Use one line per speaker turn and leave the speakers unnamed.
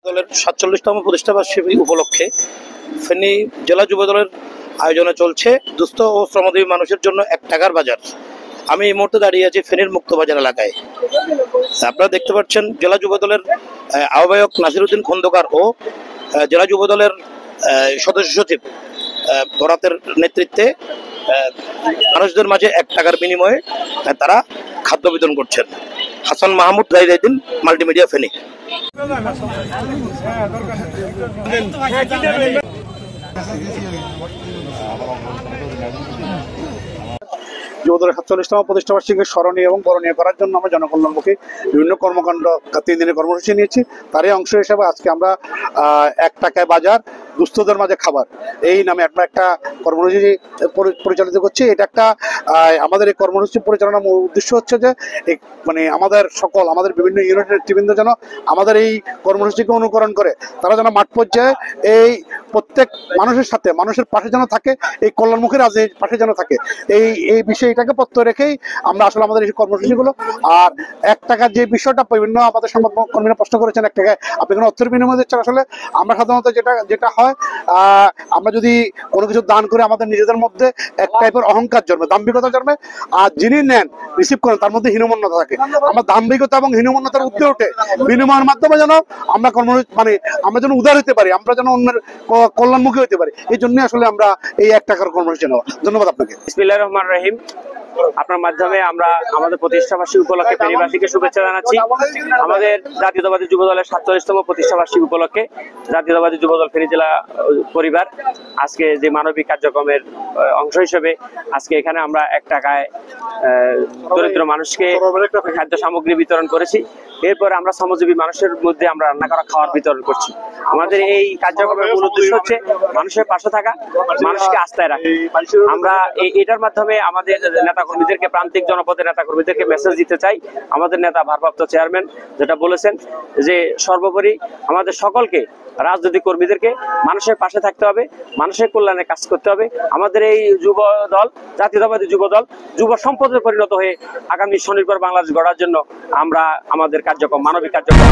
দলের ৪৭তম প্রতিষ্ঠাবার্ষিকী উপলক্ষে ফেনী জেলা যুব দলের আয়োজনে চলছে দুস্থ ও শ্রমজীবী মানুষের জন্য ১ টাকার বাজার। আমি এই মুহূর্তে দাঁড়িয়ে আছি ফেনীর মুক্তবাজার এলাকায়। আপনারা দেখতে পাচ্ছেন জেলা যুব দলের আহ্বায়ক নাসিরউদ্দিন খন্দকার ও জেলা যুব দলের সদস্য সচিব বরাতের নেতৃত্বে মানুষদের মাঝে ১ টাকার বিনিময়ে তারা খাদ্য বিতরণ করছেন। হাসান মাহমুদ, গাইদিন, মাল্টিমিডিয়া, ফেনী।
যুবদলের ৪৭তম প্রতিষ্ঠাবার্ষিকীকে স্মরণীয় এবং বরণীয় করার জন্য আমরা জনকল্যাণমুখী বিভিন্ন কর্মকাণ্ড ৩ দিনের কর্মসূচি নিয়েছি। তারই অংশ হিসেবে আজকে আমরা ১ টাকায় বাজার, দুস্থদের মাঝে খাবার এই নামে একটা কর্মসূচি পরিচালিত করছি। এটা একটা আমাদের এই কর্মসূচি পরিচালনার মূল উদ্দেশ্য হচ্ছে যে আমাদের বিভিন্ন ইউনিটের নেতৃবৃন্দ যেন আমাদের এই কর্মসূচিকে অনুকরণ করে, তারা যেন মাঠ পর্যায়ে এই প্রত্যেক মানুষের সাথে, মানুষের পাশে যেন থাকে, এই কল্যাণমুখী রাজনীতির পাশে যেন থাকে, এই বিষয়টাকে প্রত্যয় রেখেই আমরা আসলে আমাদের এই কর্মসূচিগুলো। আর ১ টাকার যে বিষয়টা বিভিন্ন আমাদের সংবাদ কর্মীরা প্রশ্ন করেছেন, ১ টাকায় আপনি কোনো অর্থের বিনিময় দিচ্ছেন। আসলে আমরা সাধারণত যেটা হয়, আমরা যদি কোনো কিছু দান করে আমাদের নিজেদের মধ্যে এক টাইপের অহংকার জন্মে, দাম্ভিকতা জন্মে, আর যিনি নেন, রিসিভ করেন, তার মধ্যে হীনমন্যতা থাকে। আমরা দাম্ভিকতা এবং হীনমন্যতার উঠে ওঠে বিনিময়ের মাধ্যমে যেন আমরা আমরা যেন উদার হতে পারি, আমরা যেন অন্যের কল্যাণমুখী হতে পারি। এই জন্যই আসলে আমরা এই ১ টাকার কর্মসূচি নেওয়া। ধন্যবাদ আপনাকে।
বিসমিল্লাহির রহমানির রহিম। আপনার মাধ্যমে আমরা আমাদের প্রতিষ্ঠাবার্ষিকী উপলক্ষে ফেনীবাসীকে শুভেচ্ছা জানাচ্ছি। আমাদের জাতীয়তাবাদী যুব দলের ৪৭তম প্রতিষ্ঠাবার্ষিকী উপলক্ষে জাতীয়তাবাদী যুব দল ফেনী জেলা পরিবার আজকে যে মানবিক কার্যক্রমের অংশ হিসেবে আজকে এখানে আমরা ১ টাকায় দরিদ্র মানুষকে খাদ্য সামগ্রী বিতরণ করেছি। এরপর আমরা শ্রমজীবী মানুষের মধ্যে আমরা রান্না করা খাবার বিতরণ করছি। আমাদের এই কার্যক্রমের মূল উদ্দেশ্য হচ্ছে মানুষের পাশে থাকা, মানুষকে আস্থায় রাখা। আমরা এটার মাধ্যমে আমাদের নেতাকর্মীদেরকে, প্রান্তিক জনপদের নেতাকর্মীদেরকে মেসেজ দিতে চাই। আমাদের নেতা ভারপ্রাপ্ত চেয়ারম্যান যেটা বলেছেন যে সর্বোপরি আমাদের সকলকে, রাজনৈতিক কর্মীদেরকে মানুষের পাশে থাকতে হবে, মানুষের কল্যাণে কাজ করতে হবে। আমাদের এই যুব দল, জাতীয়তাবাদী যুব দল, যুব সম্পদে পরিণত হয়ে আগামী স্বনির্ভর বাংলাদেশ গড়ার জন্য আমরা আমাদের কার্যক্রম, মানবিক কার্যক্রম